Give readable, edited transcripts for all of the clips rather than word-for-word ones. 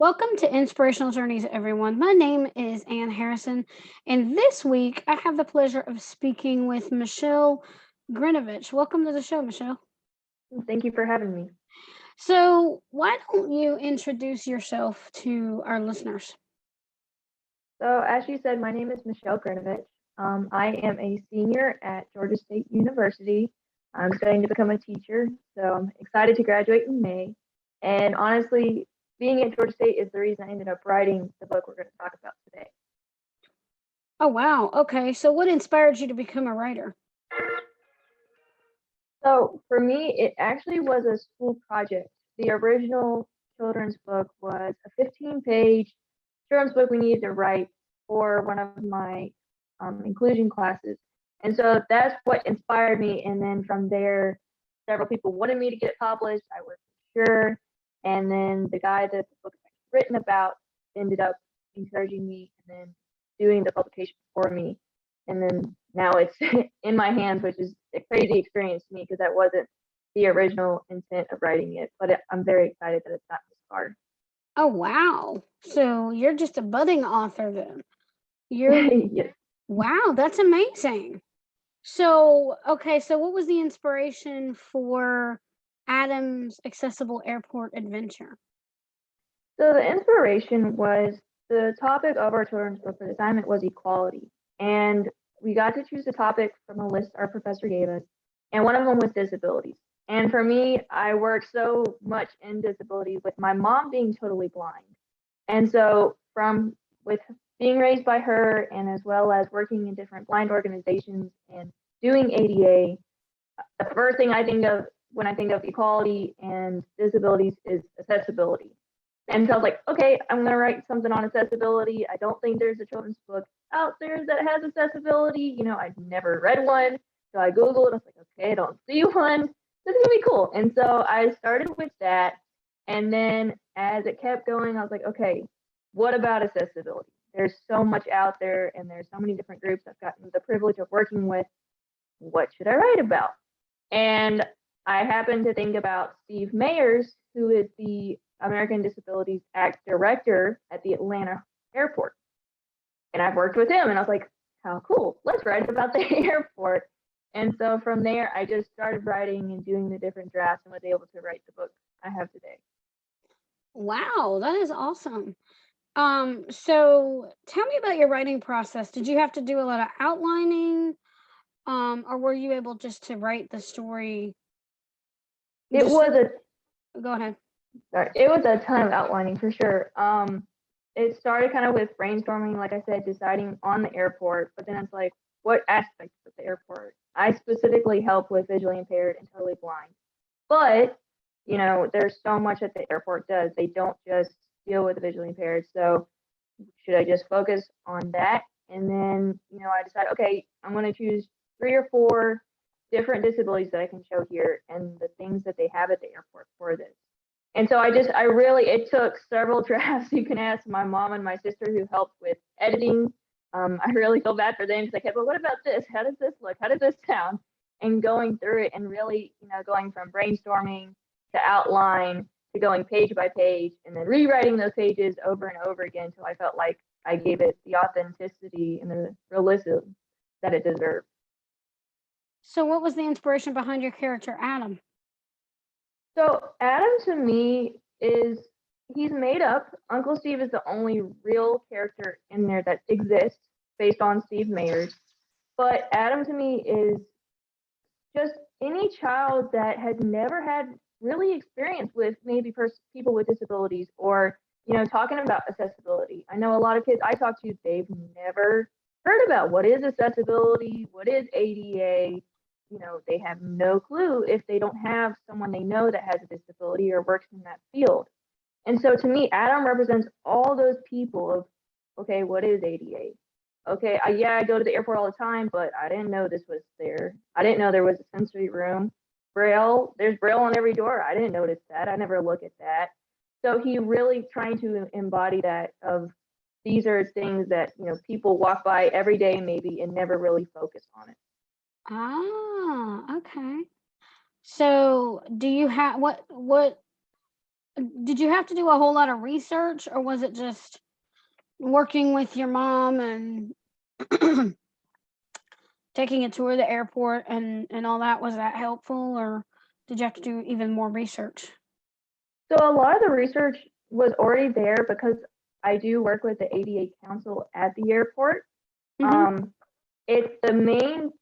Welcome to Inspirational Journeys, everyone. My name is Ann Harrison, and this week I have the pleasure of speaking with Michelle Grinovich. Welcome to the show, Michelle. Thank you for having me. So, why don't you introduce yourself to our listeners? So, as you said, my name is Michelle Grinovich. I am a senior at Georgia State University. I'm studying to become a teacher, so I'm excited to graduate in May. And honestly, being at Georgia State is the reason I ended up writing the book we're going to talk about today. Oh, wow. Okay. So, what inspired you to become a writer? So, for me, it actually was a school project. The original children's book was a 15-page children's book we needed to write for one of my inclusion classes. And so that's what inspired me. And then from there, several people wanted me to get it published. I wasn't sure. And then the guy that the book is written about ended up encouraging me and then doing the publication for me. And then now it's in my hands, which is a crazy experience to me because that wasn't the original intent of writing it. But I'm very excited that it's gotten this far. Oh, wow. So, you're just a budding author then. You're, Yes. wow, that's amazing. So, okay, so what was the inspiration for Adam's Accessible Airport Adventure? So the inspiration was the topic of our children's book for the assignment was equality. And we got to choose a topic from a list our professor gave us, and one of them was disabilities. And for me, I work so much in disability with my mom being totally blind. And so from with being raised by her and as well as working in different blind organizations and doing ADA, the first thing I think of when I think of equality and disabilities is accessibility. And so I was like, okay, I'm going to write something on accessibility. I don't think there's a children's book out there that has accessibility. I've never read one. So I Googled it. I was like, okay, I don't see one. This is going to be cool. And so I started with that. And then as it kept going, I was like, okay, what about accessibility? There's so much out there and there's so many different groups I've gotten the privilege of working with. What should I write about? And I happened to think about Steve Mayers, who is the American Disabilities Act director at the Atlanta airport. And I've worked with him, and I was like, how cool. Let's write about the airport. And so from there, I just started writing and doing the different drafts and was able to write the book I have today. Wow, that is awesome. So tell me about your writing process. Did you have to do a lot of outlining, or were you able just to write the story? It Just was a go ahead. it was a ton of outlining for sure. It started kind of with brainstorming, like I said, deciding on the airport, but then it's like, what aspects of the airport? I specifically help with visually impaired and totally blind. But, there's so much that the airport does. They don't just deal with the visually impaired. So should I just focus on that? And then, I decided, okay, I'm going to choose 3 or 4 different disabilities that I can show here and the things that they have at the airport for this. And so it took several drafts. You can ask my mom and my sister who helped with editing. I really feel bad for them because I kept, well, what about this? How does this look? How does this sound? And going through it and really, going from brainstorming to outline to going page by page and then rewriting those pages over and over again until I felt like I gave it the authenticity and the realism that it deserved. So what was the inspiration behind your character, Adam? So Adam to me is he's made up. Uncle Steve is the only real character in there that exists based on Steve Mayers. But Adam to me is just any child that has never had really experience with maybe people with disabilities or talking about accessibility. I know a lot of kids I talk to, they've never heard about what is accessibility, what is ADA. They have no clue if they don't have someone they know that has a disability or works in that field. And so to me, Adam represents all those people of, okay, what is ADA? Okay, yeah, I go to the airport all the time, but I didn't know this was there. I didn't know there was a sensory room. Braille, there's Braille on every door. I didn't notice that. I never look at that. So he really trying to embody that of these are things that people walk by every day maybe and never really focus on it. Ah, okay. So do you have what Did you have to do a whole lot of research, or was it just working with your mom and taking a tour of the airport and all that? Was that helpful, or did you have to do even more research? So a lot of the research was already there because I do work with the ADA Council at the airport. Mhm. Um, it's the main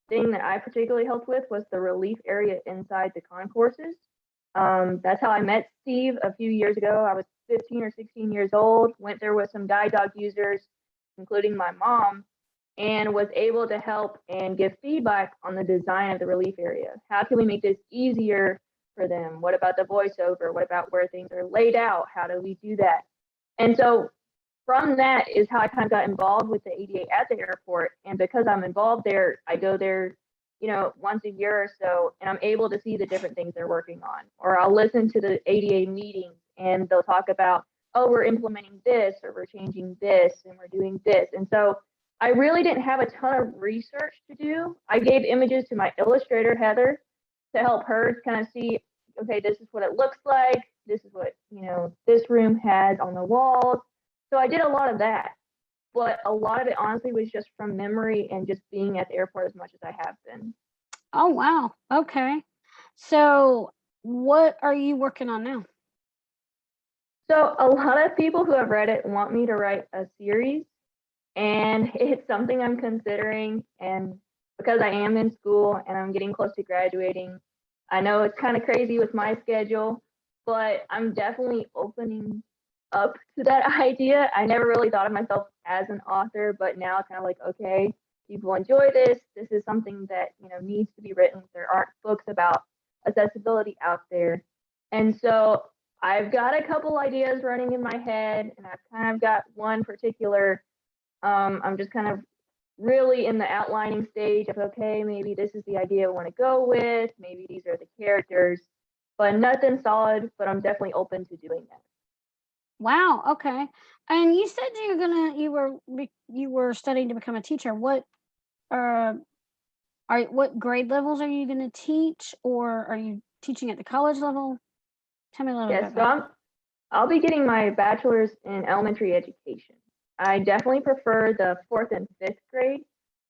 thing that I particularly helped with was the relief area inside the concourses. That's how I met Steve a few years ago. I was 15 or 16 years old, went there with some guide dog users, including my mom, and was able to help and give feedback on the design of the relief area. How can we make this easier for them? What about the voiceover? What about where things are laid out? How do we do that? And so from that is how I kind of got involved with the ADA at the airport. And because I'm involved there, I go there, once a year or so, and I'm able to see the different things they're working on. Or I'll listen to the ADA meetings and they'll talk about, oh, we're implementing this, or we're changing this, and we're doing this. And so I really didn't have a ton of research to do. I gave images to my illustrator, Heather, to help her kind of see, okay, this is what it looks like. This is what, this room has on the walls. So I did a lot of that, but a lot of it honestly was just from memory and just being at the airport as much as I have been. Oh, wow. Okay. So, what are you working on now? So a lot of people who have read it want me to write a series, and it's something I'm considering. And because I am in school and I'm getting close to graduating, I know it's kind of crazy with my schedule, but I'm definitely opening up to that idea. I never really thought of myself as an author, but now it's kind of like, okay, people enjoy this. This is something that, needs to be written. There aren't books about accessibility out there. And so I've got a couple ideas running in my head, and I've kind of got one particular. I'm just kind of really in the outlining stage of, okay, maybe this is the idea I want to go with. Maybe these are the characters, but nothing solid. But I'm definitely open to doing that. Wow, okay. And you said you were studying to become a teacher. Uh what grade levels are you gonna teach, or are you teaching at the college level? Tell me a little bit Yes, about so that. I'll be getting my bachelor's in elementary education. I definitely prefer the fourth and fifth grade.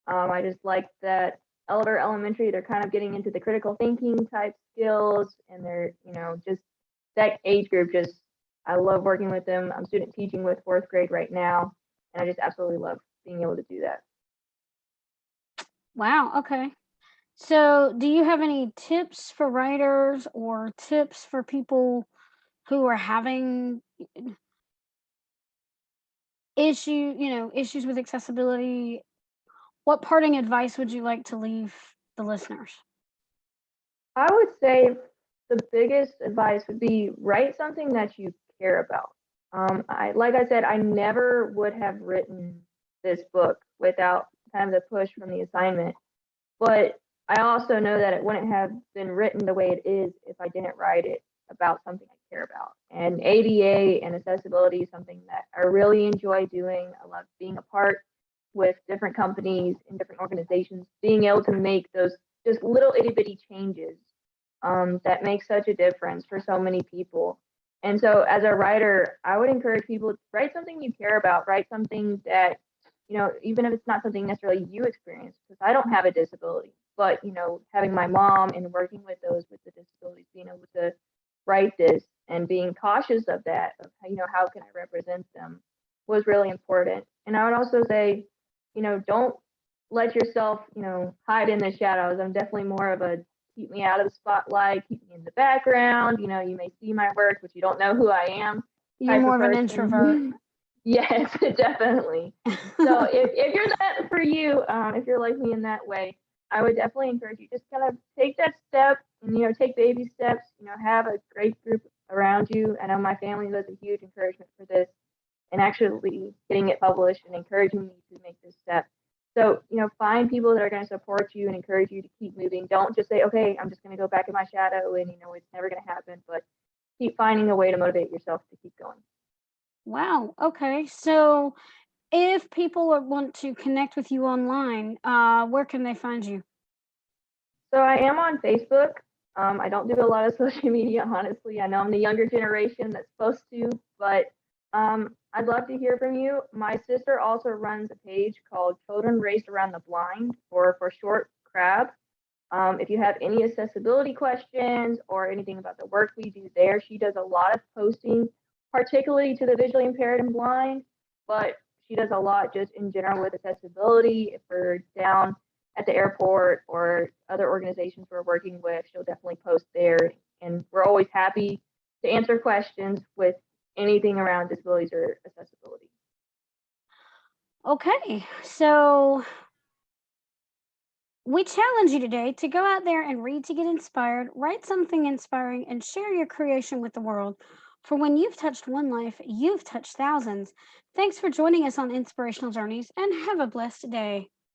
I just like that elder elementary, they're kind of getting into the critical thinking type skills, and they're, just that age group. Just I love working with them. I'm student teaching with fourth grade right now, and I just absolutely love being able to do that. Wow, okay. So, do you have any tips for writers or tips for people who are having issues with accessibility? What parting advice would you like to leave the listeners? I would say the biggest advice would be write something that you care about. Like I said, I never would have written this book without kind of the push from the assignment. But I also know that it wouldn't have been written the way it is if I didn't write it about something I care about. And ADA and accessibility is something that I really enjoy doing. I love being a part with different companies and different organizations, being able to make those just little itty bitty changes that make such a difference for so many people. And so, as a writer, I would encourage people to write something you care about, write something that, even if it's not something necessarily you experience, because I don't have a disability, but, having my mom and working with those with the disabilities, being able to write this and being cautious of that, of, how can I represent them, was really important. And I would also say, don't let yourself, hide in the shadows. I'm definitely more of a keep me out of the spotlight, keep me in the background. You may see my work, but you don't know who I am You're type more of of an introvert. person. Yes, definitely. So if you're that for you, if you're like me in that way, I would definitely encourage you just kind of take that step and take baby steps. Have a great group around you. I know my family was a huge encouragement for this, and actually getting it published and encouraging me to make this step. So, find people that are going to support you and encourage you to keep moving. Don't just say, okay, I'm just going to go back in my shadow and, it's never going to happen, but keep finding a way to motivate yourself to keep going. Wow. Okay. So, if people want to connect with you online, where can they find you? So I am on Facebook. I don't do a lot of social media, honestly. I know I'm the younger generation that's supposed to, but I'd love to hear from you. My sister also runs a page called Children Raised Around the Blind, or for short, CRAB. If you have any accessibility questions or anything about the work we do there, she does a lot of posting, particularly to the visually impaired and blind, but she does a lot just in general with accessibility. If we're down at the airport or other organizations we're working with, she'll definitely post there. And we're always happy to answer questions with anything around disabilities or accessibility. Okay, so we challenge you today to go out there and read to get inspired, write something inspiring, and share your creation with the world. For when you've touched one life, you've touched thousands. Thanks for joining us on Inspirational Journeys and have a blessed day.